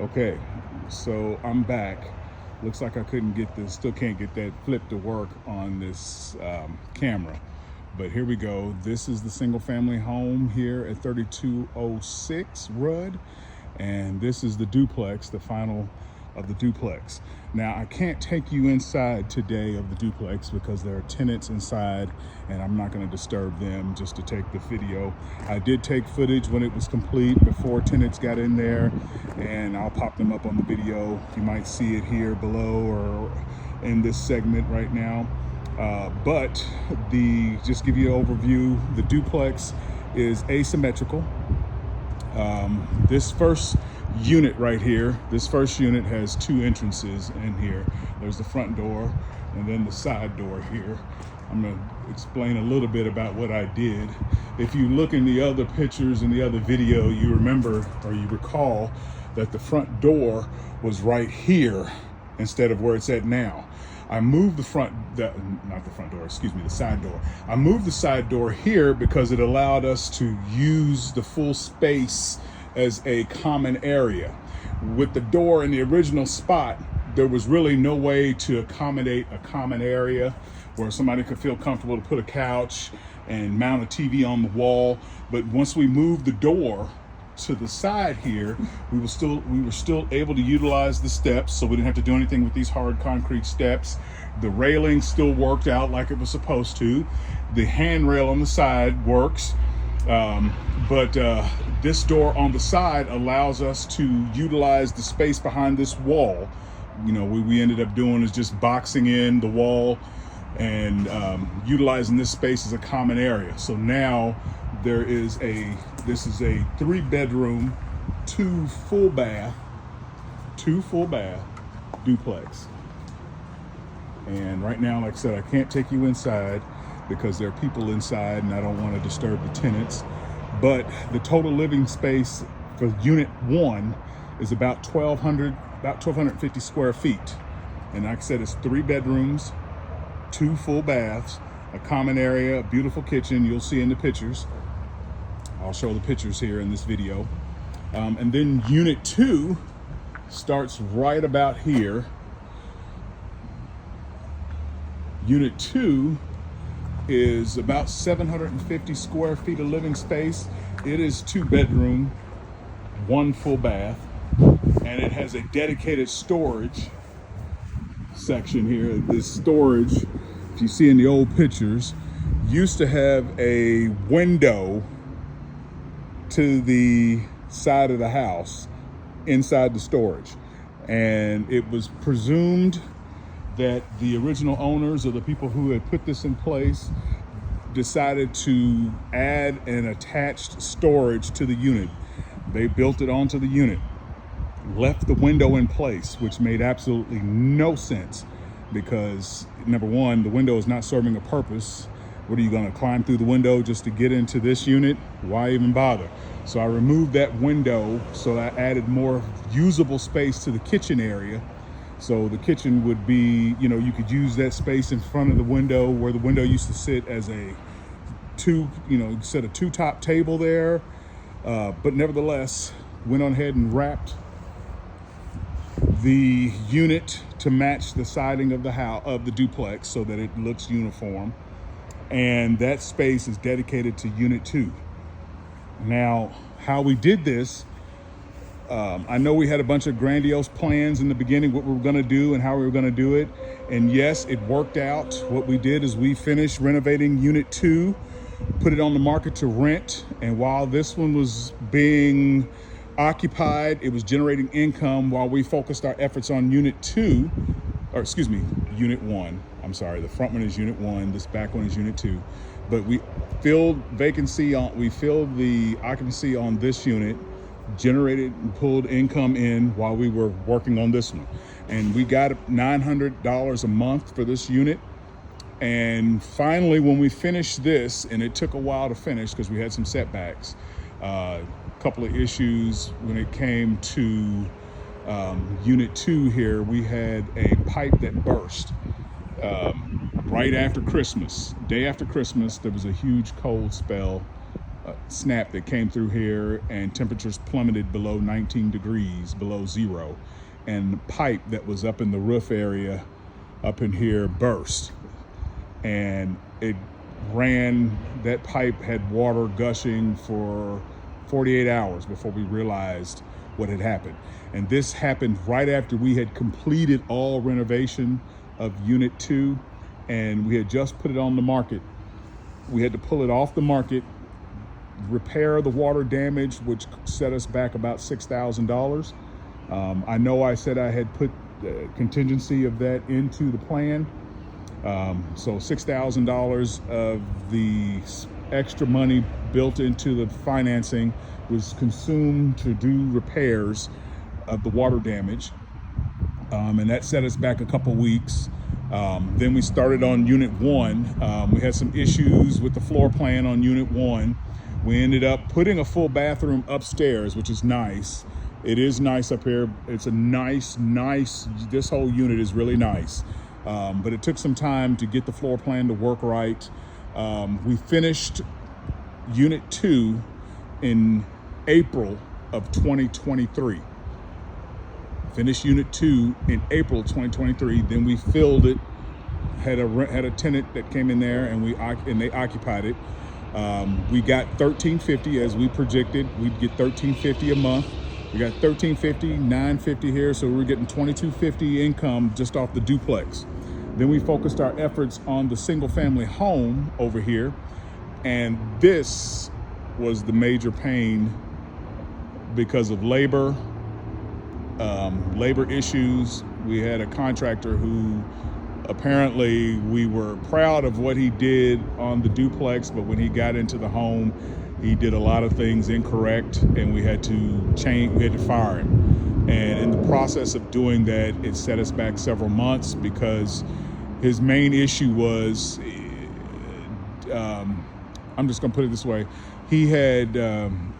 Okay, so I'm back. Looks like I couldn't get this, still can't get that flip to work on this camera. But here we go. This is the single family home here at 3206 Rudd. And this is the duplex, the final of the duplex. Now, I can't take you inside today of the duplex because there are tenants inside and I'm not going to disturb them just to take the video. I did take footage when it was complete before tenants got in there, and I'll pop them up on the video. You might see it here below or in this segment right now. But just give you an overview, the duplex is asymmetrical. This first unit right here, this first unit has two entrances in here. There's the front door and then the side door here. I'm going to explain a little bit about what I did. If you look in the other pictures in the other video, you remember or you recall that the front door was right here instead of where it's at now. I moved the side door. I moved the side door here because it allowed us to use the full space as a common area. With the door in the original spot, there was really no way to accommodate a common area where somebody could feel comfortable to put a couch and mount a TV on the wall. But once we moved the door to the side here, we were still able to utilize the steps, so we didn't have to do anything with these hard concrete steps. The railing still worked out like it was supposed to. The handrail on the side works, but this door on the side allows us to utilize the space behind this wall. You know, we ended up doing is just boxing in the wall and utilizing this space as a common area. So now this is a 3-bedroom, 2 full bath duplex. And right now, like I said, I can't take you inside because there are people inside and I don't want to disturb the tenants. But the total living space for unit 1 is about 1,250 square feet. And like I said, it's 3 bedrooms, 2 full baths, a common area, a beautiful kitchen. You'll see in the pictures. I'll show the pictures here in this video. And then unit 2 starts right about here. Unit 2 is about 750 square feet of living space. It is 2 bedroom, 1 full bath, and it has a dedicated storage section here. This storage, if you see in the old pictures, used to have a window to the side of the house inside the storage. And it was presumed that the original owners or the people who had put this in place decided to add an attached storage to the unit. They built it onto the unit, left the window in place, which made absolutely no sense because, number one, the window is not serving a purpose. What are you going to climb through the window just to get into this unit? Why even bother? So I removed that window, so I added more usable space to the kitchen area. So the kitchen would be, you could use that space in front of the window where the window used to sit as a set a 2-top table there. But nevertheless, went on ahead and wrapped the unit to match the siding of the house, of the duplex, so that it looks uniform. And that space is dedicated to unit 2. Now, how we did this, I know we had a bunch of grandiose plans in the beginning, what we were going to do and how we were going to do it. And yes, it worked out. What we did is we finished renovating unit 2, put it on the market to rent. And while this one was being occupied, it was generating income while we focused our efforts on unit 1. I'm sorry, the front one is unit 1, this back one is unit 2. But we filled the occupancy on this unit, generated and pulled income in while we were working on this one. And we got $900 a month for this unit. And finally, when we finished this, and it took a while to finish because we had some setbacks, a couple of issues when it came to unit 2 here, we had a pipe that burst. Right after Christmas, day after Christmas, there was a huge cold spell snap that came through here, and temperatures plummeted below 19 degrees, below zero. And the pipe that was up in the roof area up in here burst. And it ran, that pipe had water gushing for 48 hours before we realized what had happened. And this happened right after we had completed all renovation of Unit 2, and we had just put it on the market. We had to pull it off the market, repair the water damage, which set us back about $6,000. I know I said I had put contingency of that into the plan. So $6,000 of the extra money built into the financing was consumed to do repairs of the water damage. And that set us back a couple weeks. Then we started on Unit 1. We had some issues with the floor plan on Unit 1. We ended up putting a full bathroom upstairs, which is nice. It is nice up here. It's a nice, this whole unit is really nice. But it took some time to get the floor plan to work right. We finished Unit 2 in April of 2023. Finished Unit 2 in April 2023. Then we filled it. Had a tenant that came in there, and they occupied it. We got $1,350 as we predicted. We'd get $1,350 a month. We got $1,350, $950 here, so we're getting $2,250 income just off the duplex. Then we focused our efforts on the single-family home over here, and this was the major pain because of labor issues. We had a contractor who apparently we were proud of what he did on the duplex, but when he got into the home, he did a lot of things incorrect, and we had to fire him. And in the process of doing that, it set us back several months because his main issue was, I'm just gonna put it this way, he had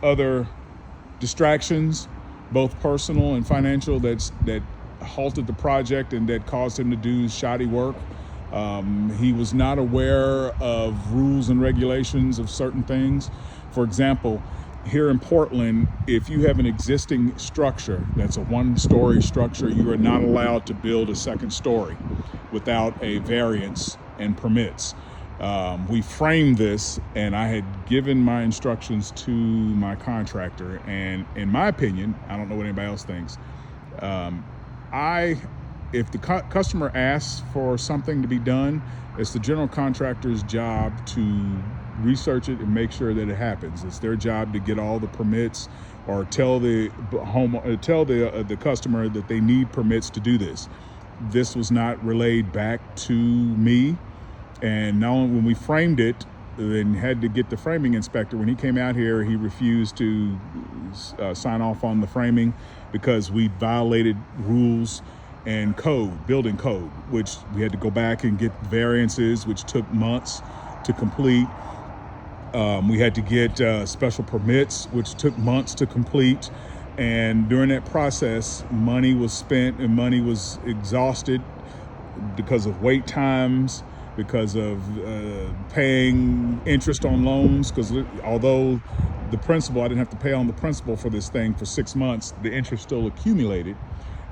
other distractions, both personal and financial, that halted the project and that caused him to do shoddy work. He was not aware of rules and regulations of certain things. For example, here in Portland, if you have an existing structure that's a one-story structure, you are not allowed to build a second story without a variance and permits. We framed this, and I had given my instructions to my contractor, and in my opinion, I don't know what anybody else thinks, if the customer asks for something to be done, it's the general contractor's job to research it and make sure that it happens. It's their job to get all the permits or tell the customer that they need permits to do this. This was not relayed back to me, and now when we framed it, then had to get the framing inspector. When he came out here, he refused to sign off on the framing because we violated rules and code, building code, which we had to go back and get variances, which took months to complete. We had to get special permits, which took months to complete. And during that process, money was spent and money was exhausted because of wait times, because of paying interest on loans, because although the principal, I didn't have to pay on the principal for this thing for 6 months, the interest still accumulated.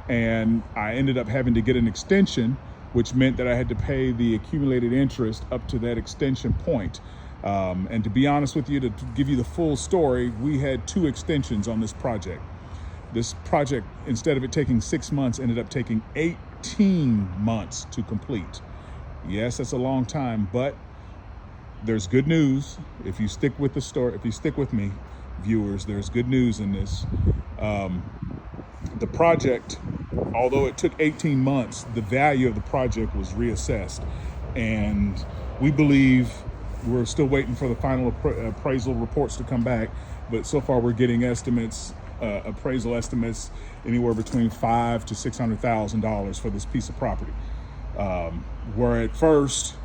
And I ended up having to get an extension, which meant that I had to pay the accumulated interest up to that extension point. And to be honest with you, to give you the full story, we had 2 extensions on this project. This project, instead of it taking 6 months, ended up taking 18 months to complete. Yes, that's a long time, but there's good news. If you stick with the story, if you stick with me, viewers, there's good news in this. The project, although it took 18 months, the value of the project was reassessed. And we believe, we're still waiting for the final appraisal reports to come back, but so far we're getting estimates, appraisal estimates, anywhere between $500,000 to $600,000 for this piece of property. Where at first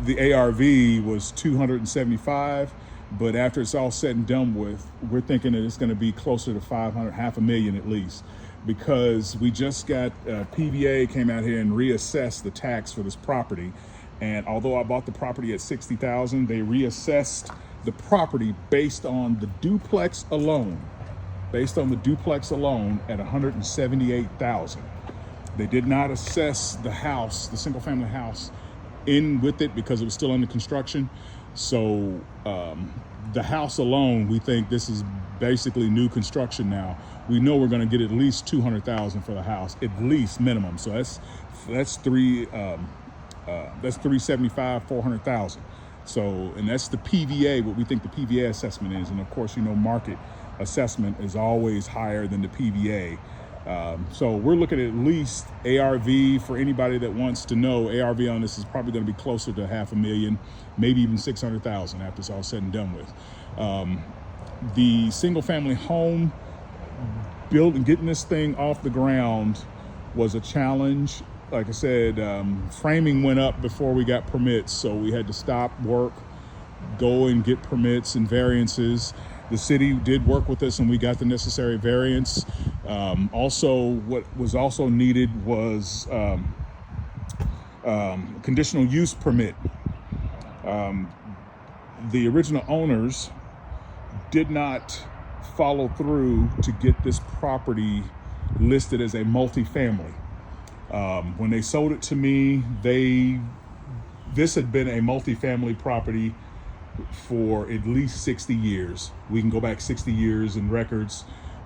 the ARV was 275, but after it's all said and done with, we're thinking that it's going to be closer to 500, $500,000 at least, because we just got PVA came out here and reassessed the tax for this property. And although I bought the property at $60,000, they reassessed the property based on the duplex alone, at 178,000. They did not assess the house, the single family house, in with it because it was still under construction. So the house alone, we think this is basically new construction now. We know we're going to get at least 200,000 for the house, at least minimum. So that's 375, 400,000. So, and that's the PVA, what we think the PVA assessment is. And of course, market assessment is always higher than the PVA. So we're looking at least ARV. For anybody that wants to know, ARV on this is probably going to be closer to 500,000, maybe even 600,000 after it's all said and done with. The single family home building, getting this thing off the ground was a challenge. Like I said, framing went up before we got permits, so we had to stop work, go and get permits and variances. The city did work with us and we got the necessary variance. Also, what was also needed was conditional use permit. The original owners did not follow through to get this property listed as a multifamily. When they sold it to me, this had been a multifamily property for at least 60 years. We can go back 60 years in records,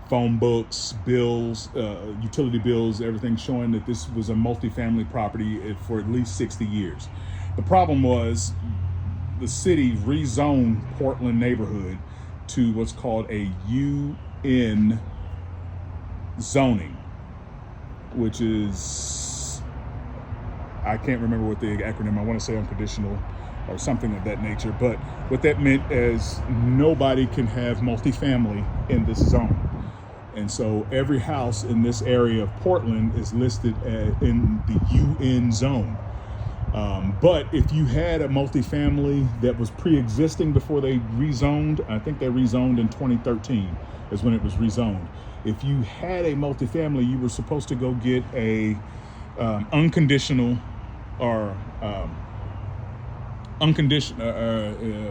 phone books, bills, utility bills, everything showing that this was a multifamily property for at least 60 years. The problem was the city rezoned Portland neighborhood to what's called a UN zoning, which is, I can't remember what the acronym, I want to say unconditional or something of that nature. But what that meant is nobody can have multifamily in this zone. And so every house in this area of Portland is listed in the UN zone. But if you had a multifamily that was pre-existing before they rezoned, I think they rezoned in 2013 is when it was rezoned. If you had a multifamily, you were supposed to go get a unconditional or unconditional.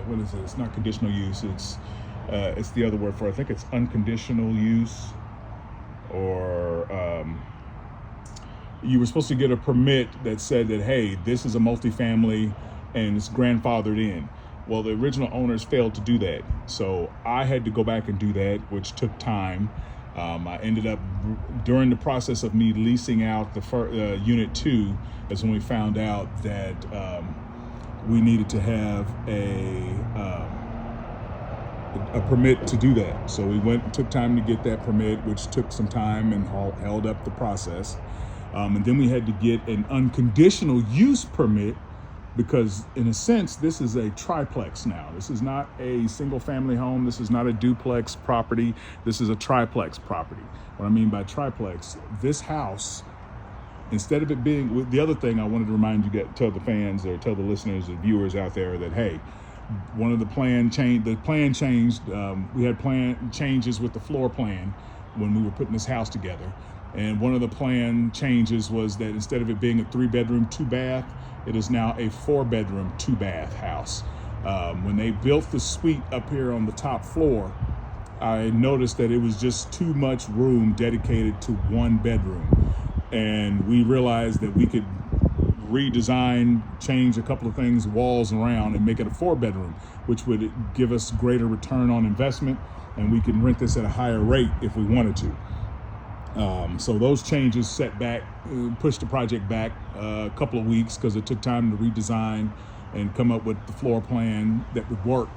What is it? It's not conditional use. It's the other word for it. I think it's unconditional use, or you were supposed to get a permit that said that, hey, this is a multifamily and it's grandfathered in. Well, the original owners failed to do that, so I had to go back and do that, which took time. I ended up, during the process of me leasing out the Unit 2, is when we found out that we needed to have a permit to do that. So we went and took time to get that permit, which took some time and held up the process. And then we had to get an unconditional use permit, because in a sense, this is a triplex now. This is not a single family home. This is not a duplex property. This is a triplex property. What I mean by triplex, this house, instead of it being, the other thing I wanted to remind you, tell the fans or tell the listeners or viewers out there that, hey, one of the plan changed. We had plan changes with the floor plan when we were putting this house together. And one of the plan changes was that instead of it being a 3-bedroom, 2-bath, it is now a 4-bedroom, 2-bath house. When they built the suite up here on the top floor, I noticed that it was just too much room dedicated to 1 bedroom. And we realized that we could redesign, change a couple of things, walls around, and make it a 4-bedroom, which would give us greater return on investment, and we can rent this at a higher rate if we wanted to. So those changes pushed the project back a couple of weeks because it took time to redesign and come up with the floor plan that would work.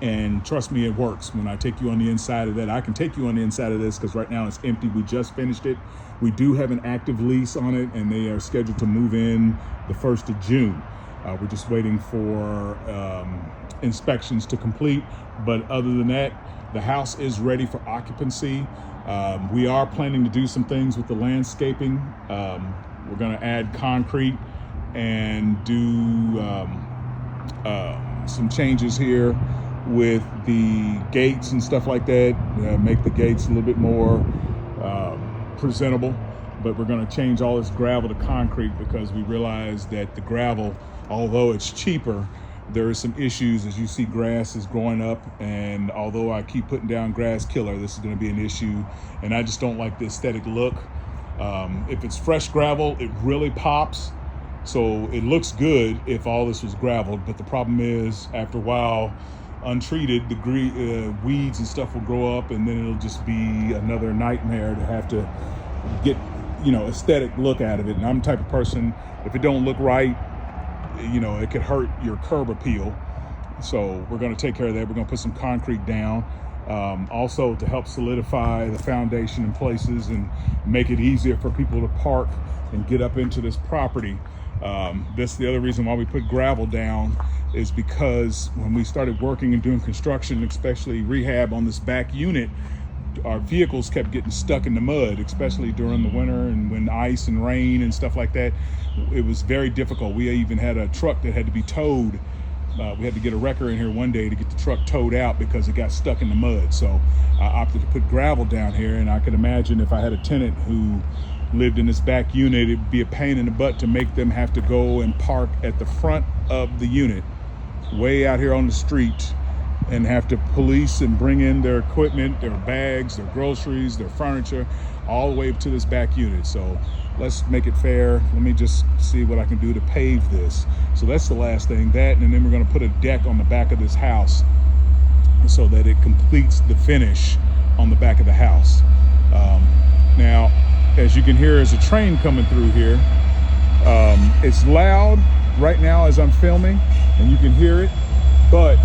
And trust me, it works. When I take you on the inside of that, I can take you on the inside of this because right now it's empty. We just finished it. We do have an active lease on it, and they are scheduled to move in the 1st of June. We're just waiting for inspections to complete. But other than that, the house is ready for occupancy. We are planning to do some things with the landscaping. We're going to add concrete and do some changes here with the gates and stuff like that, make the gates a little bit more presentable. But we're going to change all this gravel to concrete because we realize that the gravel, although it's cheaper, there are some issues. As you see, grass is growing up, and although I keep putting down grass killer, this is going to be an issue, and I just don't like the aesthetic look. If it's fresh gravel, it really pops, so it looks good if all this was graveled, but the problem is, after a while, untreated, the weeds and stuff will grow up, and then it'll just be another nightmare to have to get, aesthetic look out of it. And I'm the type of person, if it don't look right, it could hurt your curb appeal. So we're going to take care of that. We're going to put some concrete down, also to help solidify the foundation in places and make it easier for people to park and get up into this property. That's the other reason why we put gravel down, is because when we started working and doing construction, especially rehab on this back unit, our vehicles kept getting stuck in the mud, especially during the winter and when ice and rain and stuff like that. It was very difficult. We even had a truck that had to be towed. We had to get a wrecker in here one day to get the truck towed out because it got stuck in the mud. So I opted to put gravel down here, and I could imagine if I had a tenant who lived in this back unit, it'd be a pain in the butt to make them have to go and park at the front of the unit, way out here on the street, and have to police and bring in their equipment, their bags, their groceries, their furniture, all the way to this back unit. So let's make it fair. Let me just see what I can do to pave this. So that's the last thing, that, and then we're going to put a deck on the back of this house so that it completes the finish on the back of the house. Now, as you can hear, there's a train coming through here. It's loud right now as I'm filming, and you can hear it, but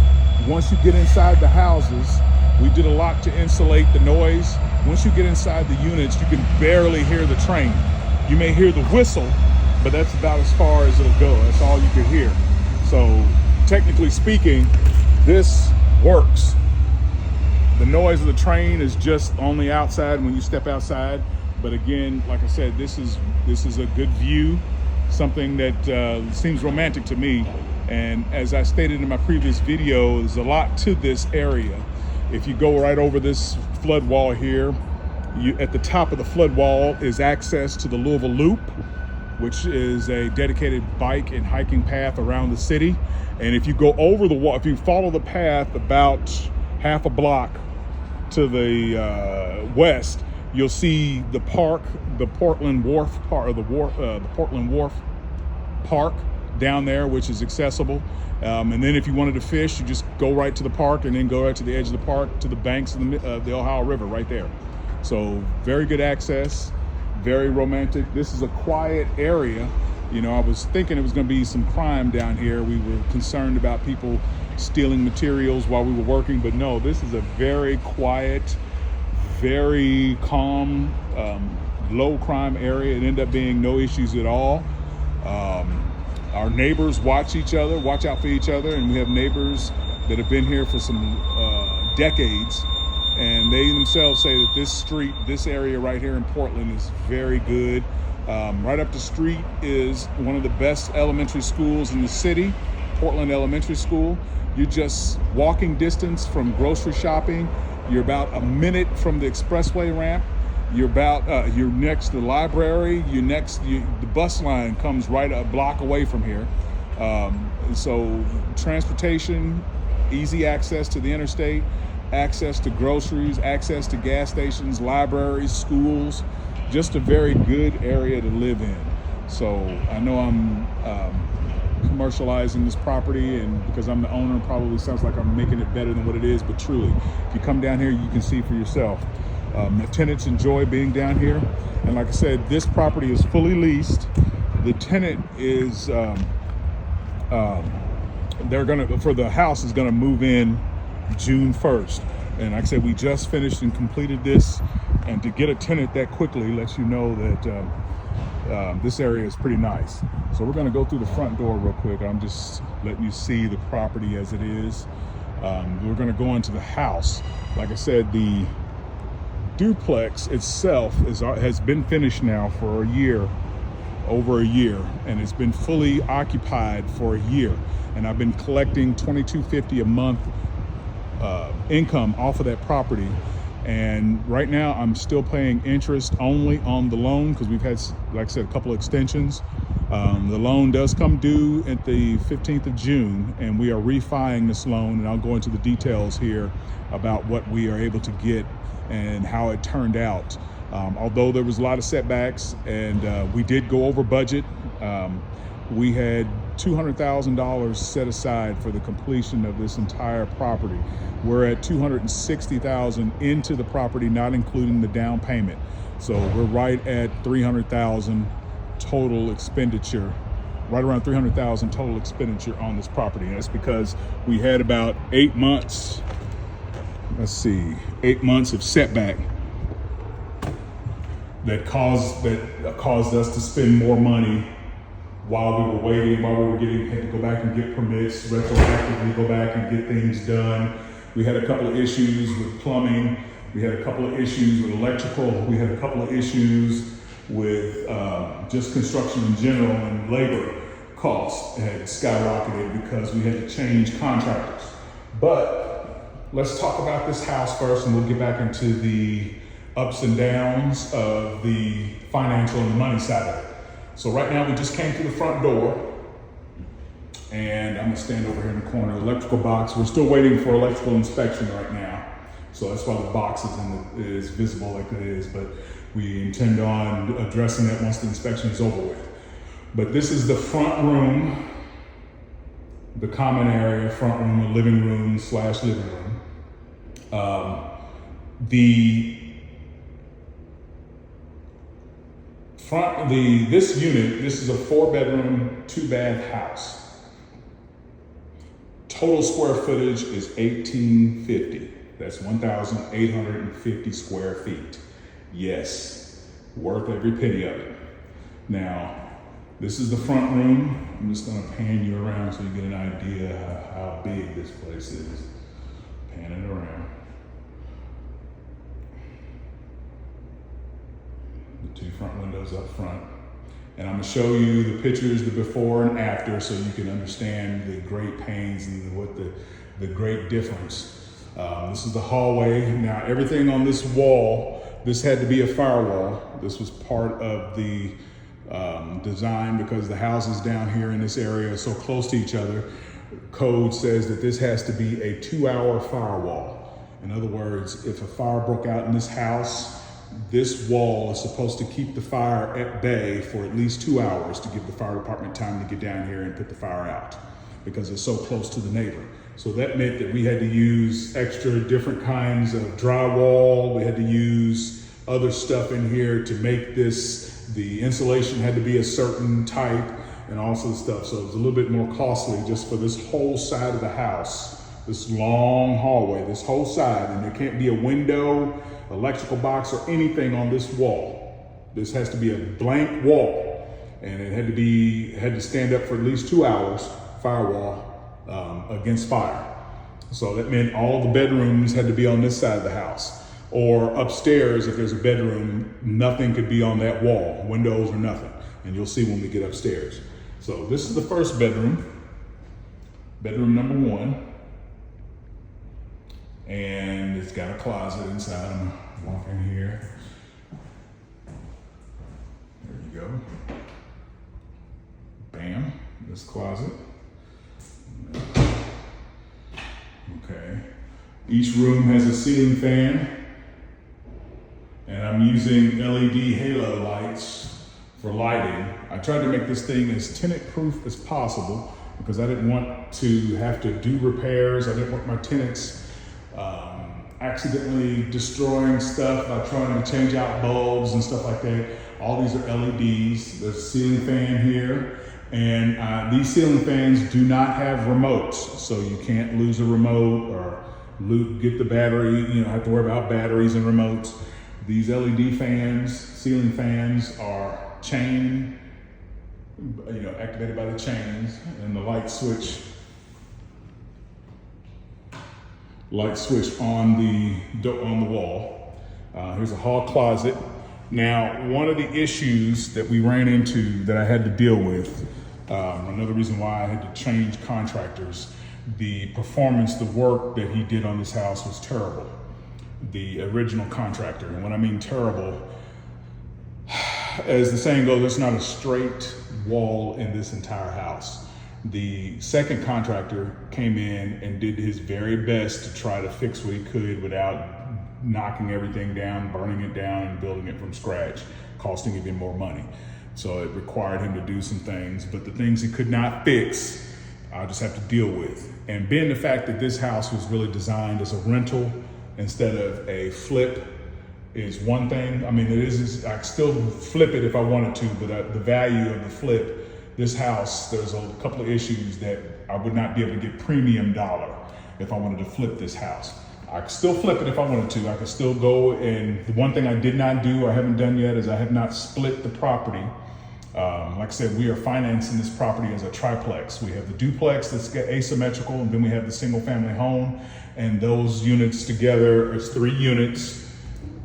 once you get inside the houses, we did a lot to insulate the noise. Once you get inside the units, you can barely hear the train. You may hear the whistle, but that's about as far as it'll go. That's all you can hear. So technically speaking, this works. The noise of the train is just only outside when you step outside. But again, like I said, this is a good view, something that seems romantic to me. And as I stated in my previous video, there's a lot to this area. If you go right over this flood wall here, at the top of the flood wall is access to the Louisville Loop, which is a dedicated bike and hiking path around the city. And if you go over the wall, if you follow the path about half a block to the west, you'll see the park, the Portland Wharf Park, or the Portland Wharf Park down there, which is accessible. And then if you wanted to fish, you just go right to the park and then go right to the edge of the park to the banks of the Ohio River right there. So very good access, very romantic. This is a quiet area. I was thinking it was going to be some crime down here. We were concerned about people stealing materials while we were working, but no, this is a very quiet, very calm, low crime area. It ended up being no issues at all. Our neighbors watch out for each other, and we have neighbors that have been here for some decades, and they themselves say that this area right here in Portland is very good. Right up the street is one of the best elementary schools in the city, Portland Elementary School. You're just walking distance from grocery shopping. You're about a minute from the expressway ramp. You're next to the library. The bus line comes right a block away from here. So transportation, easy access to the interstate, access to groceries, access to gas stations, libraries, schools, just a very good area to live in. So I know I'm commercializing this property, and because I'm the owner, probably sounds like I'm making it better than what it is, but truly, if you come down here, you can see for yourself. The tenants enjoy being down here, and like I said, this property is fully leased. The tenant is for the house is gonna move in June 1st, and like I said, we just finished and completed this, and to get a tenant that quickly lets you know that this area is pretty nice. So we're gonna go through the front door real quick. I'm just letting you see the property as it is. We're gonna go into the house. Like I said, the duplex itself has been finished now for over a year, and it's been fully occupied for a year. And I've been collecting $22.50 a month income off of that property. And right now I'm still paying interest only on the loan because we've had, like I said, a couple of extensions. The loan does come due at the 15th of June, and we are refining this loan, and I'll go into the details here about what we are able to get and how it turned out. Although there was a lot of setbacks and we did go over budget, we had $200,000 set aside for the completion of this entire property. We're at $260,000 into the property, not including the down payment. So we're right at $300,000 total expenditure, right around $300,000 total expenditure on this property. And that's because we had about 8 months, 8 months of setback that caused us to spend more money while we were waiting, had to go back and get permits, retroactively go back and get things done. We had a couple of issues with plumbing. We had a couple of issues with electrical. We had a couple of issues with just construction in general, and labor costs had skyrocketed because we had to change contractors. But let's talk about this house first, and we'll get back into the ups and downs of the financial and the money side of it. So right now we just came through the front door, and I'm gonna stand over here in the corner. Electrical box, we're still waiting for electrical inspection right now. So that's why the box is visible like it is, but we intend on addressing that once the inspection is over with. But this is the front room, the common area, front room, the living room / living room. This is a 4-bedroom, 2-bath house. Total square footage is 1,850. That's 1,850 square feet. Yes, worth every penny of it. Now, this is the front room. I'm just gonna pan you around so you get an idea how big this place is. Pan it around. The 2 front windows up front. And I'm gonna show you the pictures, the before and after, so you can understand the great pains and what the great difference. This is the hallway. Now, everything on this wall, this had to be a firewall. This was part of the design because the houses down here in this area are so close to each other. Code says that this has to be a 2-hour firewall. In other words, if a fire broke out in this house, this wall is supposed to keep the fire at bay for at least 2 hours to give the fire department time to get down here and put the fire out because it's so close to the neighbor. So that meant that we had to use extra different kinds of drywall. We had to use other stuff in here to make this, the insulation had to be a certain type and all sorts of stuff. So it was a little bit more costly just for this whole side of the house, this long hallway, this whole side, and there can't be a window, electrical box, or anything on this wall. This has to be a blank wall, and it had to stand up for at least 2 hours, firewall, against fire. So that meant all the bedrooms had to be on this side of the house. Or upstairs, if there's a bedroom, nothing could be on that wall, windows or nothing. And you'll see when we get upstairs. So this is the first bedroom, bedroom number 1. And it's got a closet inside. I'm gonna walk in here. There you go. Bam, this closet. Okay. Each room has a ceiling fan. And I'm using LED halo lights for lighting. I tried to make this thing as tenant proof as possible because I didn't want to have to do repairs. I didn't want my tenants accidentally destroying stuff by trying to change out bulbs and stuff like that. All these are LEDs. There's a ceiling fan here. And these ceiling fans do not have remotes. So you can't lose a remote or get the battery, you don't have to worry about batteries and remotes. These LED fans, ceiling fans, are chain, activated by the chains, and the light switch on the wall. Here's a hall closet. Now, one of the issues that we ran into that I had to deal with, another reason why I had to change contractors, the performance, the work that he did on this house was terrible. the original contractor. And when I mean terrible, as the saying goes, there's not a straight wall in this entire house. The second contractor came in and did his very best to try to fix what he could without knocking everything down, burning it down, and building it from scratch, costing even more money. So it required him to do some things, but the things he could not fix, I'll just have to deal with. And being the fact that this house was really designed as a rental instead of a flip is one thing. I mean, I could still flip it if I wanted to, but the value of the flip, this house, there's a couple of issues that I would not be able to get premium dollar if I wanted to flip this house. I could still flip it if I wanted to. I could still go, and the one thing I did not do or haven't done yet is I have not split the property. Like I said, we are financing this property as a triplex. We have the duplex that's asymmetrical, and then we have the single family home, and those units together is 3 units,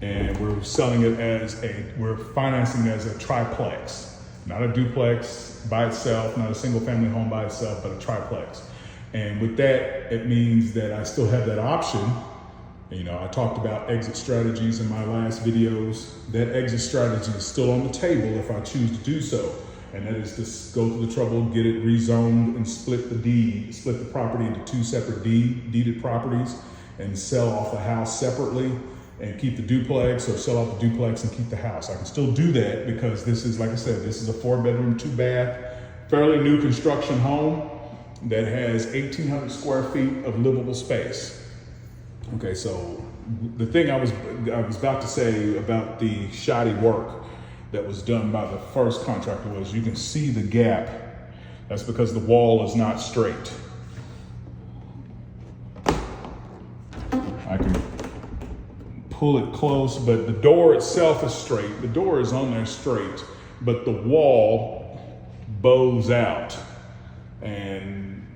and we're selling it we're financing it as a triplex, not a duplex by itself, not a single family home by itself, but a triplex. And with that, it means that I still have that option. You know, I talked about exit strategies in my last videos. That exit strategy is still on the table if I choose to do so. And that is to go through the trouble, get it rezoned, and split the property into 2 separate deeded properties, and sell off the house separately and keep the duplex, or sell out the duplex and keep the house. I can still do that because this is, like I said, this is a 4-bedroom, 2-bath, fairly new construction home that has 1,800 square feet of livable space. Okay, so the thing I was about to say about the shoddy work that was done by the first contractor was, you can see the gap. That's because the wall is not straight. I can pull it close, but the door itself is straight. The door is on there straight, but the wall bows out. And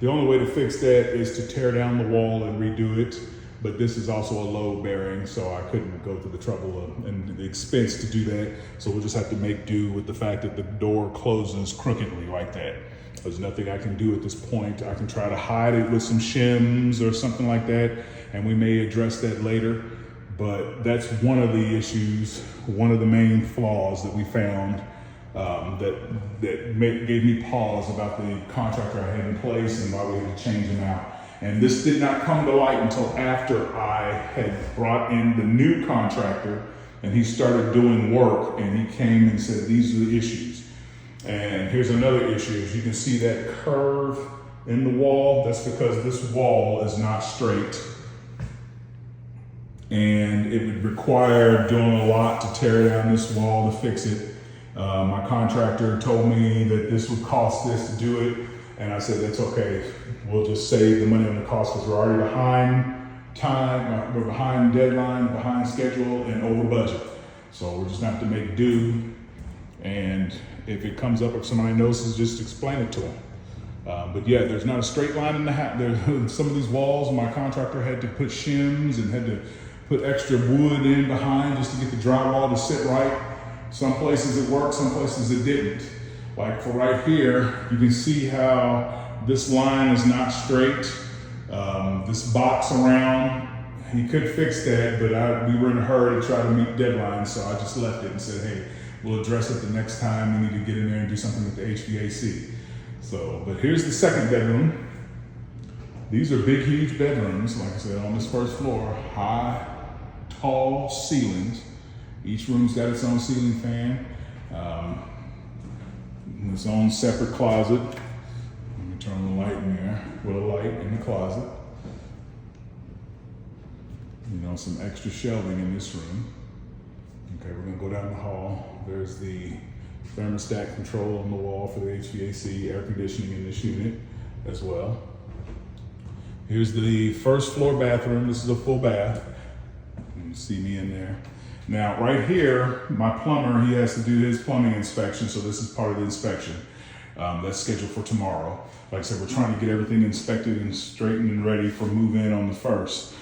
the only way to fix that is to tear down the wall and redo it. But this is also a load bearing, so I couldn't go through the trouble and the expense to do that. So we'll just have to make do with the fact that the door closes crookedly like that. There's nothing I can do at this point. I can try to hide it with some shims or something like that, and we may address that later. But that's one of the issues, one of the main flaws that we found that gave me pause about the contractor I had in place and why we had to change him out. And this did not come to light until after I had brought in the new contractor and he started doing work, and he came and said, these are the issues. And here's another issue. As you can see that curve in the wall, that's because this wall is not straight. And it would require doing a lot to tear down this wall to fix it. My contractor told me that this would cost this to do it. And I said, that's okay. We'll just save the money on the cost because we're already behind time, we're behind deadline, behind schedule, and over budget. So we're just gonna have to make do. And if it comes up, if somebody notices, just explain it to them. But yeah, there's not a straight line in the house. Some of these walls, my contractor had to put shims and had to put extra wood in behind just to get the drywall to sit right. Some places it worked, some places it didn't. Like for right here, you can see how this line is not straight. This box around, he could fix that, but we were in a hurry to try to meet deadlines, so I just left it and said, hey, we'll address it the next time. We need to get in there and do something with the HVAC. So, but here's the second bedroom. These are big, huge bedrooms, like I said, on this first floor, high, tall ceilings. Each room's got its own ceiling fan, its own separate closet. Let me turn the light in there, with a light in the closet. You know, some extra shelving in this room. Okay, we're gonna go down the hall. There's the thermostat control on the wall for the HVAC, air conditioning in this unit as well. Here's the first floor bathroom. This is a full bath. You can see me in there. Now, right here, my plumber, he has to do his plumbing inspection, so this is part of the inspection. That's scheduled for tomorrow. Like I said, we're trying to get everything inspected and straightened and ready for move-in on the 1st.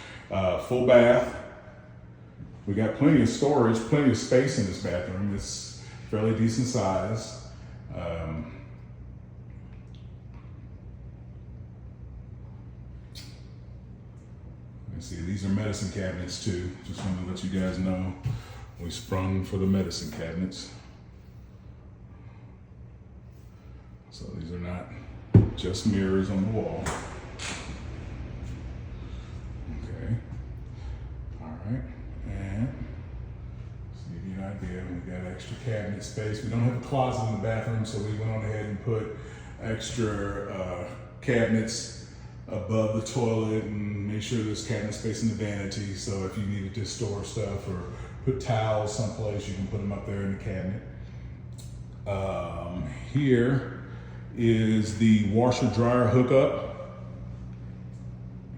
Full bath. We got plenty of storage, plenty of space in this bathroom. It's fairly decent size. Let's see, these These are medicine cabinets too. Just wanted to let you guys know we sprung for the medicine cabinets. So these are not just mirrors on the wall. Okay. All right. And to give you an idea, we got extra cabinet space. We don't have a closet in the bathroom, so we went on ahead and put extra cabinets above the toilet and made sure there's cabinet space in the vanity. So if you needed to store stuff or put towels someplace, you can put them up there in the cabinet. Here is the washer dryer hookup.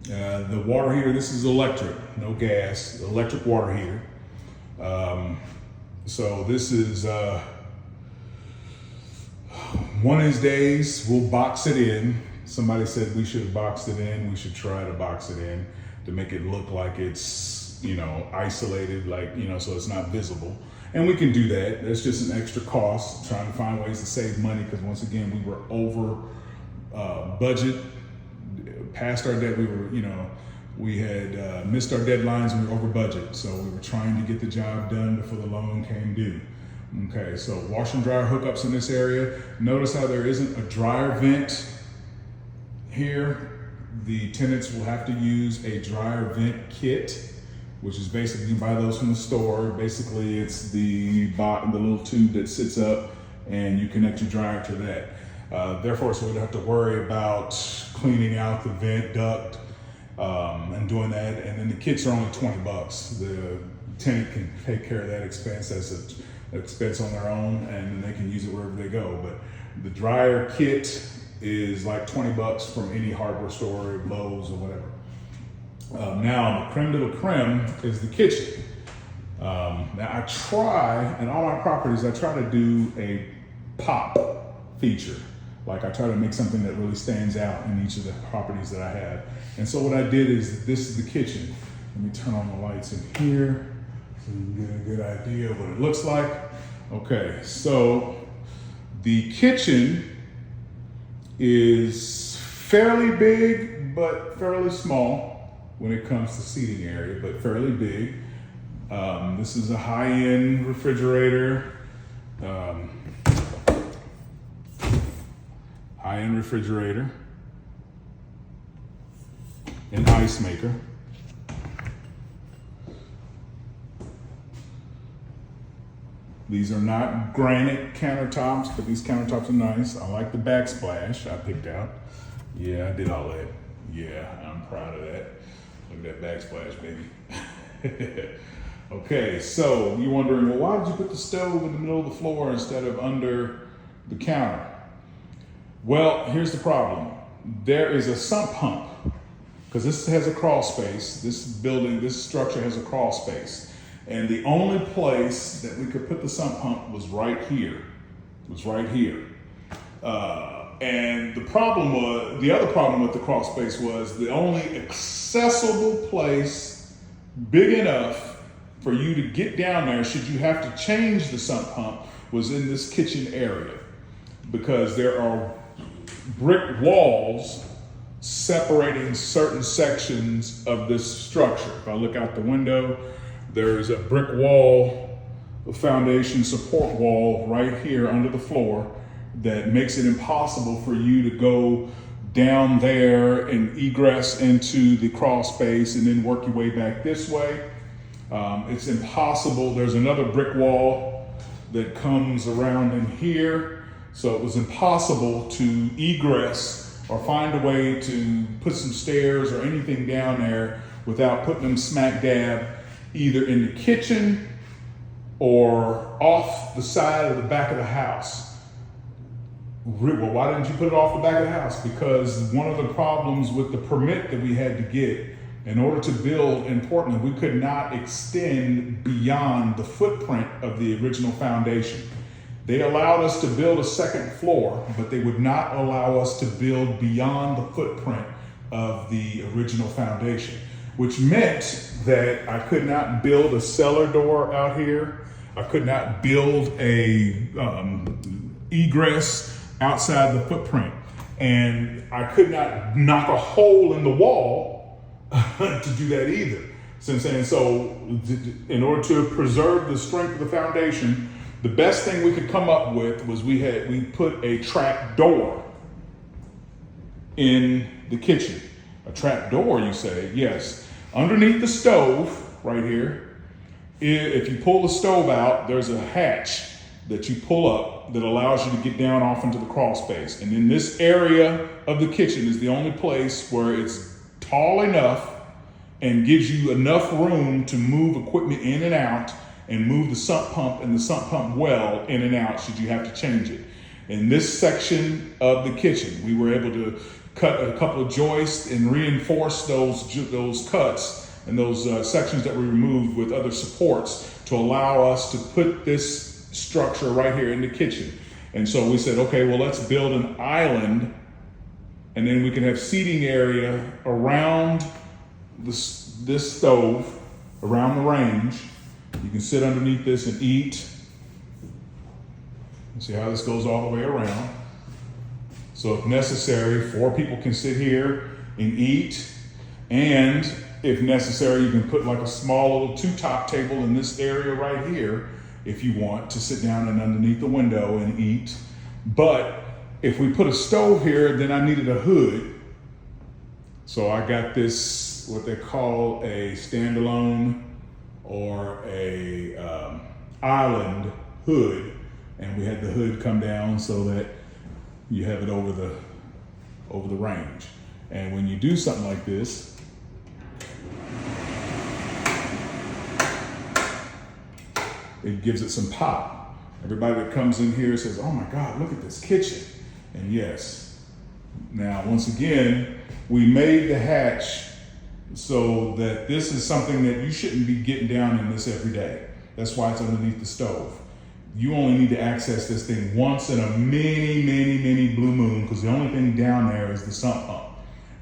The water heater, this is electric, no gas, electric water heater. So this is one of these days we'll box it in. Somebody said we should have boxed it in. We should try to box it in to make it look like it's, isolated, so it's not visible. And we can do that. That's just an extra cost, trying to find ways to save money, because once again, we were over budget, past our debt. We had missed our deadlines and we were over budget. So we were trying to get the job done before the loan came due. Okay, so wash and dryer hookups in this area. Notice how there isn't a dryer vent here. The tenants will have to use a dryer vent kit, which is basically, you can buy those from the store. Basically, it's the little tube that sits up and you connect your dryer to that. Therefore, so we don't have to worry about cleaning out the vent duct and doing that. And then the kits are only $20. The tenant can take care of that expense as an expense on their own, and then they can use it wherever they go. But the dryer kit is like $20 from any hardware store, Lowe's or whatever. Now, the creme de la creme is the kitchen. Now I try, in all my properties, I try to do a pop feature. Like I try to make something that really stands out in each of the properties that I have. And so what I did is, this is the kitchen. Let me turn on the lights in here so you can get a good idea of what it looks like. Okay, so the kitchen is fairly big, but fairly small when it comes to seating area, but fairly big. This is a high-end refrigerator. High-end refrigerator. An ice maker. These are not granite countertops, but these countertops are nice. I like the backsplash I picked out. Yeah, I did all that. Yeah, I'm proud of that. Look at that backsplash, baby. Okay, so you're wondering, well, why did you put the stove in the middle of the floor instead of under the counter? Well, here's the problem. There is a sump pump, because this has a crawl space. This structure has a crawl space. And the only place that we could put the sump pump was right here. And the other problem with the crawl space was the only accessible place big enough for you to get down there should you have to change the sump pump was in this kitchen area, because there are brick walls separating certain sections of this structure. If I look out the window, there's a brick wall, a foundation support wall right here under the floor that makes it impossible for you to go down there and egress into the crawl space and then work your way back this way. It's impossible. There's another brick wall that comes around in here. So it was impossible to egress or find a way to put some stairs or anything down there without putting them smack dab either in the kitchen or off the side of the back of the house. Well, why didn't you put it off the back of the house? Because one of the problems with the permit that we had to get in order to build in Portland, we could not extend beyond the footprint of the original foundation. They allowed us to build a second floor, but they would not allow us to build beyond the footprint of the original foundation, which meant that I could not build a cellar door out here. I could not build a egress outside the footprint. And I could not knock a hole in the wall to do that either. And so in order to preserve the strength of the foundation, the best thing we could come up with was we put a trap door in the kitchen. A trap door, you say? Yes. Underneath the stove, right here, if you pull the stove out, there's a hatch that you pull up that allows you to get down off into the crawl space. And in this area of the kitchen is the only place where it's tall enough and gives you enough room to move equipment in and out and move the sump pump and the sump pump well in and out should you have to change it. In this section of the kitchen, we were able to cut a couple of joists and reinforce those cuts and those sections that we removed with other supports to allow us to put this structure right here in the kitchen. And so we said, okay, well, let's build an island, and then we can have seating area around this stove, around the range. You can sit underneath this and eat. See how this goes all the way around. So if necessary, 4 people can sit here and eat. And if necessary, you can put like a small little 2-top table in this area right here if you want to sit down and underneath the window and eat. But if we put a stove here, then I needed a hood. So I got this, what they call a standalone or a island hood. And we had the hood come down so that you have it over the range. And when you do something like this, it gives it some pop. Everybody that comes in here says, oh my God, look at this kitchen. And yes, now once again, we made the hatch so that this is something that you shouldn't be getting down in this every day. That's why it's underneath the stove. You only need to access this thing once in a many blue moon, because the only thing down there is the sump pump.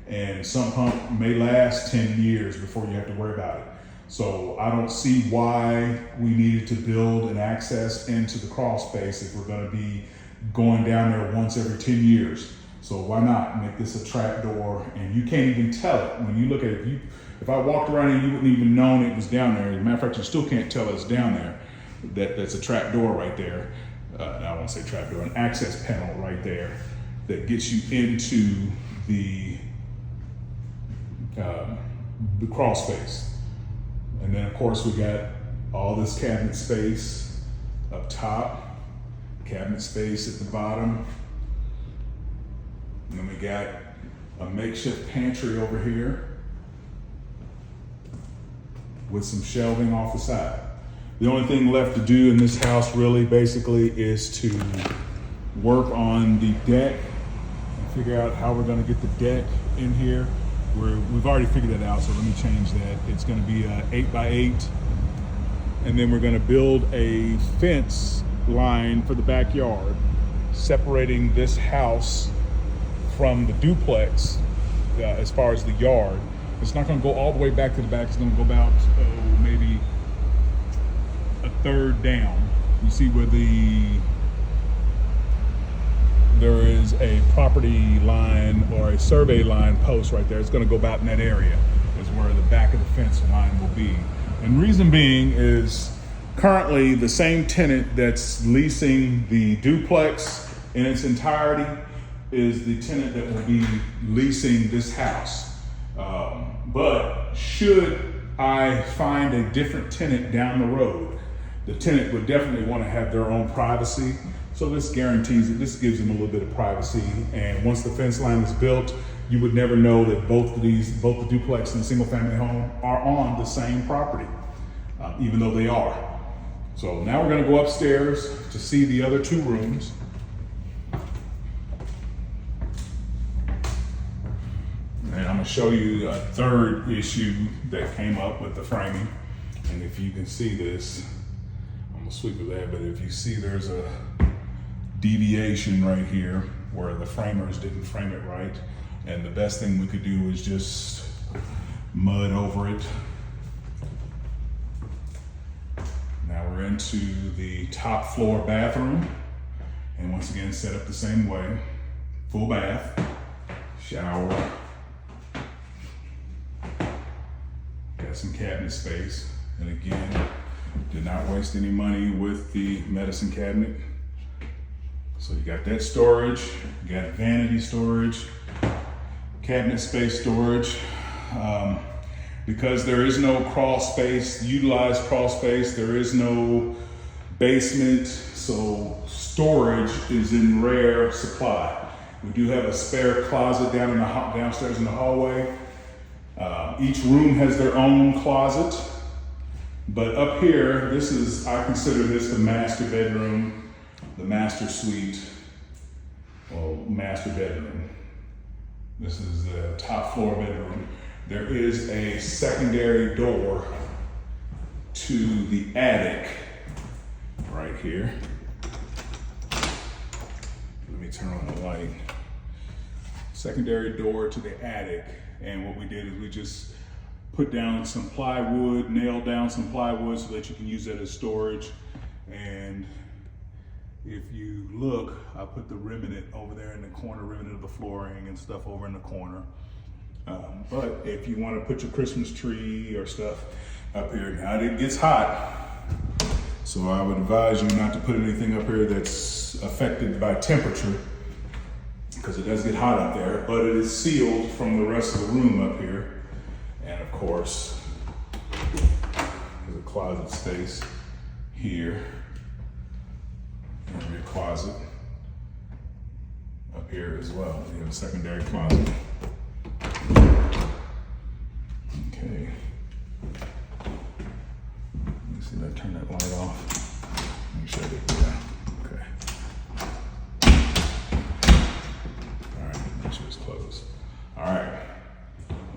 And sump pump may last 10 years before you have to worry about it. So I don't see why we needed to build an access into the crawl space if we're gonna be going down there once every 10 years. So why not make this a trap door? And you can't even tell it. When you look at it, if I walked around and you wouldn't even known it was down there. As a matter of fact, you still can't tell it's down there. That's a trap door right there. I won't say trap door, an access panel right there that gets you into the crawl space. And then of course we got all this cabinet space up top, cabinet space at the bottom. And then we got a makeshift pantry over here with some shelving off the side. The only thing left to do in this house really basically is to work on the deck and figure out how we're gonna get the deck in here. We've already figured that out, so let me change that. It's gonna be 8x8, and then we're gonna build a fence line for the backyard, separating this house from the duplex as far as the yard. It's not gonna go all the way back to the back, it's gonna go about maybe a third down. You see where there is a property line or a survey line post right there. It's going to go about in that area is where the back of the fence line will be. And reason being is currently the same tenant that's leasing the duplex in its entirety is the tenant that will be leasing this house. But should I find a different tenant down the road, the tenant would definitely want to have their own privacy. So this guarantees it, this gives them a little bit of privacy. And once the fence line is built, you would never know that both the duplex and the single family home are on the same property, even though they are. So now we're gonna go upstairs to see the other 2 rooms. And I'm gonna show you a third issue that came up with the framing. And if you can see this, I'm gonna sweep it there, but if you see there's a deviation right here where the framers didn't frame it right. And the best thing we could do is just mud over it. Now we're into the top floor bathroom. And once again, set up the same way. Full bath, shower. Got medicine cabinet space. And again, did not waste any money with the medicine cabinet. So you got that storage, you got vanity storage, cabinet space storage. Because there is no crawl space, utilized crawl space, there is no basement, so storage is in rare supply. We do have a spare closet downstairs in the hallway. Each room has their own closet, but up here, I consider this the master bedroom, the master suite, or master bedroom. This is the top floor bedroom. There is a secondary door to the attic right here. Let me turn on the light. Secondary door to the attic. And what we did is we just put down some plywood, nailed down some plywood so that you can use that as storage. And if you look, I put the remnant over there in the corner, remnant of the flooring and stuff over in the corner. But if you want to put your Christmas tree or stuff up here, now it gets hot. So I would advise you not to put anything up here that's affected by temperature, because it does get hot up there, but it is sealed from the rest of the room up here. And of course, there's a closet space here. There's your closet up here as well. You have a secondary closet. Okay. Let me see if I turn that light off. Make sure I did that. Okay. All right, make sure it's closed. All right.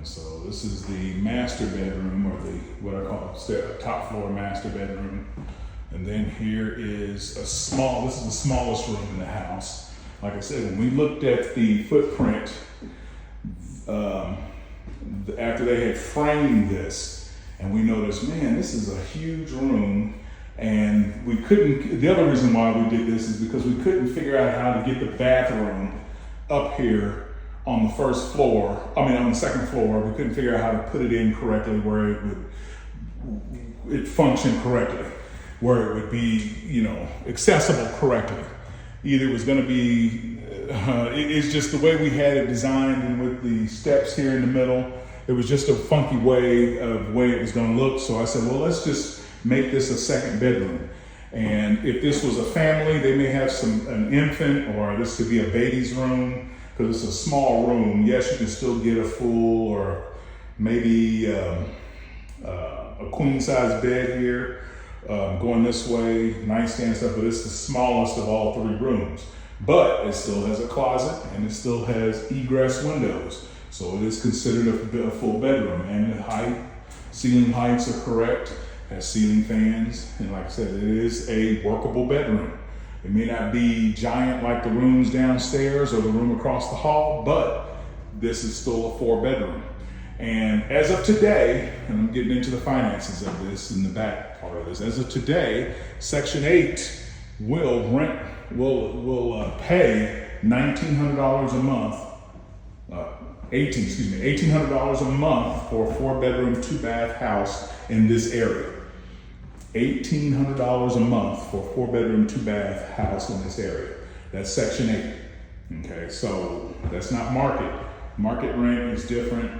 So this is the master bedroom, or what I call top floor master bedroom. And then here is this is the smallest room in the house. Like I said, when we looked at the footprint, after they had framed this, and we noticed, man, this is a huge room, and the other reason why we did this is because we couldn't figure out how to get the bathroom up here on the first floor, on the second floor. We couldn't figure out how to put it in correctly where it functioned correctly, where it would be, accessible correctly. Either it was gonna be, it's just the way we had it designed, and with the steps here in the middle, it was just a funky way it was gonna look. So I said, well, let's just make this a second bedroom. And if this was a family, they may have an infant, or this could be a baby's room, because it's a small room. Yes, you can still get a full, or maybe a queen size bed here, going this way, nightstand stuff, but it's the smallest of all three rooms. But it still has a closet, and it still has egress windows. So it is considered a full bedroom, and the ceiling heights are correct, has ceiling fans, and like I said, it is a workable bedroom. It may not be giant like the rooms downstairs or the room across the hall, but this is still a 4-bedroom. And as of today, and I'm getting into the finances of this in the back part of this, as of today, Section 8 will pay $1,900 a month, $1,800 a month for a 4-bedroom, 2-bath house in this area. $1,800 a month for a 4-bedroom, 2-bath house in this area. That's Section 8. Okay, so that's not market. Market rent is different,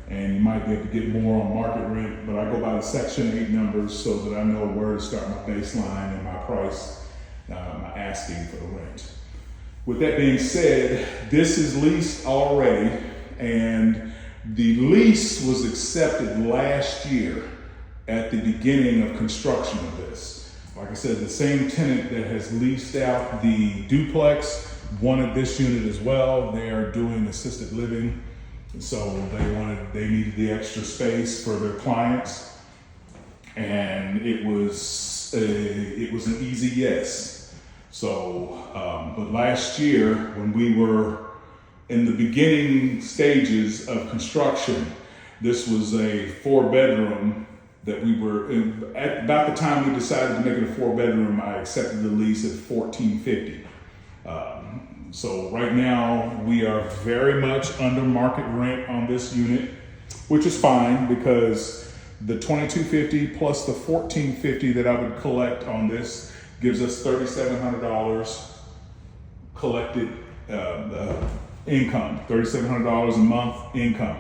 and you might be able to get more on market rent, but I go by the Section 8 numbers so that I know where to start my baseline and my price, my asking for the rent. With that being said, this is leased already, and the lease was accepted last year at the beginning of construction of this. Like I said, the same tenant that has leased out the duplex wanted this unit as well. They are doing assisted living, so they needed the extra space for their clients, and it was an easy yes. So, but last year, when we were in the beginning stages of construction, this was a 4-bedroom that we were in. At about the time we decided to make it a 4-bedroom, I accepted the lease at $1,450. So right now we are very much under market rent on this unit, which is fine, because The $2,250 plus the $1,450 that I would collect on this gives us $3,700 collected income, $3,700 a month income,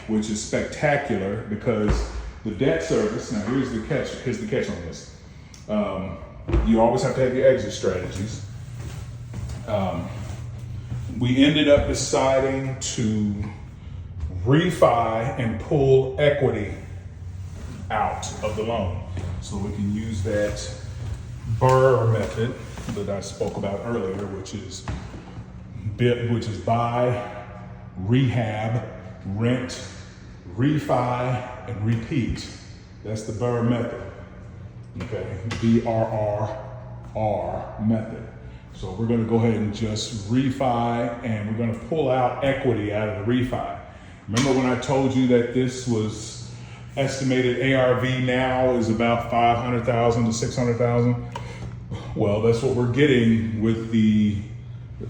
which is spectacular because the debt service, now here's the catch on this. You always have to have your exit strategies. We ended up deciding to refi and pull equity out of the loan. So we can use that BRRRR method that I spoke about earlier, which is buy, rehab, rent, refi, and repeat. That's the BRRRR method. Okay, BRRR method. So we're going to go ahead and just refi, and we're going to pull out equity out of the refi. Remember when I told you that this was estimated ARV now is about 500,000 to 600,000? Well, that's what we're getting with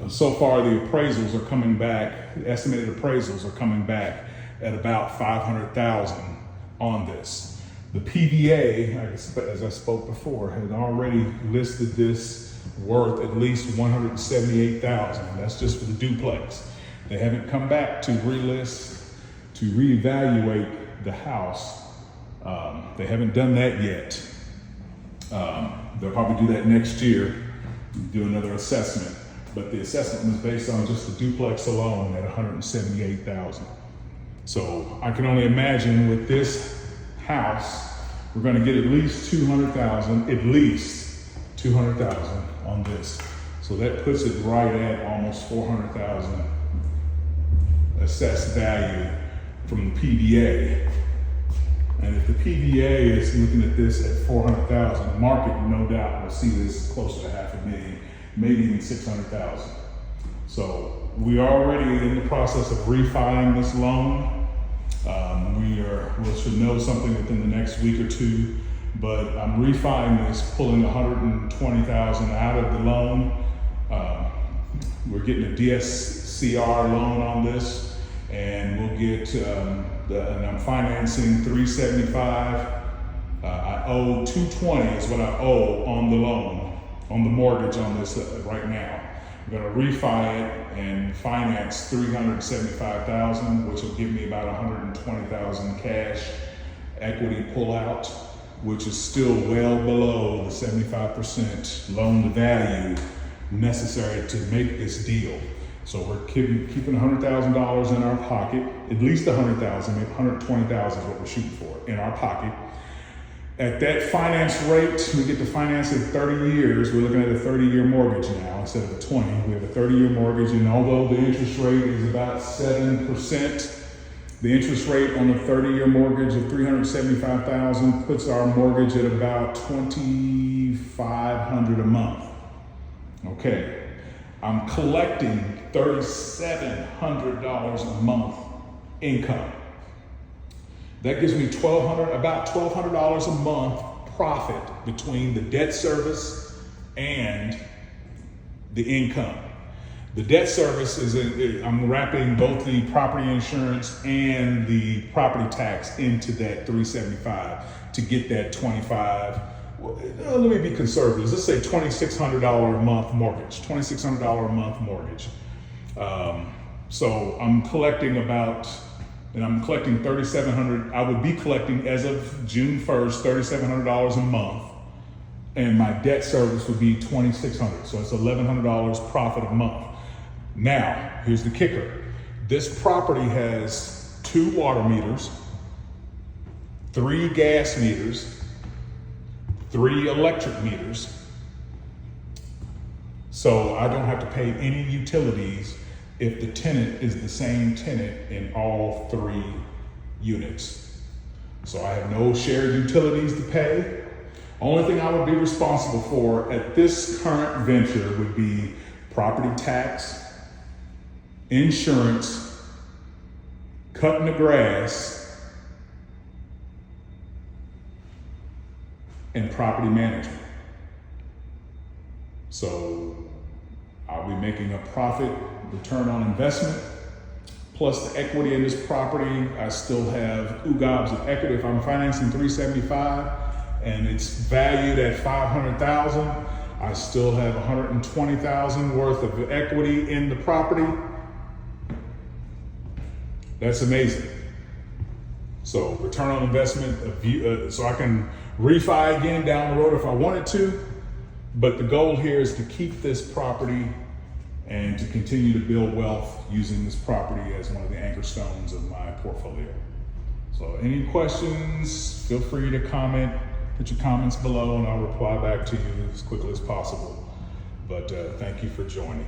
so far the appraisals are coming back, the estimated appraisals are coming back at about 500,000 on this. The PVA, as I spoke before, had already listed this worth at least 178,000. That's just for the duplex. They haven't come back to relist, to reevaluate the house. They haven't done that yet. They'll probably do that next year, do another assessment. But the assessment was based on just the duplex alone at 178,000. So I can only imagine with this house, we're going to get at least 200,000, on this. So that puts it right at almost 400,000 assessed value from the PVA. And if the PVA is looking at this at 400,000, the market no doubt will see this closer to 500,000, maybe even 600,000. So we are already in the process of refining this loan. We should know something within the next week or two, but I'm refining this, pulling 120,000 out of the loan. We're getting a DSCR loan on this, and we'll get, and I'm financing 375. I owe 220 is what I owe on the loan, on the mortgage on this right now. I'm gonna refi it and finance 375,000, which will give me about 120,000 cash equity pullout, which is still well below the 75% loan to value necessary to make this deal. So we're keeping $100,000 in our pocket, at least 100,000, maybe 120,000 is what we're shooting for in our pocket. At that finance rate, we get to finance it 30 years. We're looking at a 30-year mortgage now instead of a 20. We have a 30-year mortgage, and although the interest rate is about 7%, the interest rate on a 30-year mortgage of $375,000 puts our mortgage at about $2,500 a month. Okay, I'm collecting $3,700 a month income. That gives me about $1,200 a month profit between the debt service and the income. The debt service I'm wrapping both the property insurance and the property tax into that 375 to get that 25. Well, let me be conservative. Let's say $2,600 a month mortgage. $2,600 a month mortgage. So I'm collecting I'm collecting $3,700. I would be collecting as of June 1st, $3,700 a month, and my debt service would be $2,600. So it's $1,100 profit a month. Now, here's the kicker. This property has 2 water meters, 3 gas meters, 3 electric meters. So I don't have to pay any utilities if the tenant is the same tenant in all 3 units. So I have no shared utilities to pay. Only thing I would be responsible for at this current venture would be property tax, insurance, cutting the grass, and property management. So I'll be making a profit return on investment plus the equity in this property, I still have gobs of equity. If I'm financing 375 and it's valued at 500,000, I still have 120,000 worth of equity in the property. That's amazing. So return on investment, so I can refi again down the road if I wanted to. But the goal here is to keep this property and to continue to build wealth using this property as one of the anchor stones of my portfolio. So any questions, feel free to comment, put your comments below and I'll reply back to you as quickly as possible. But thank you for joining.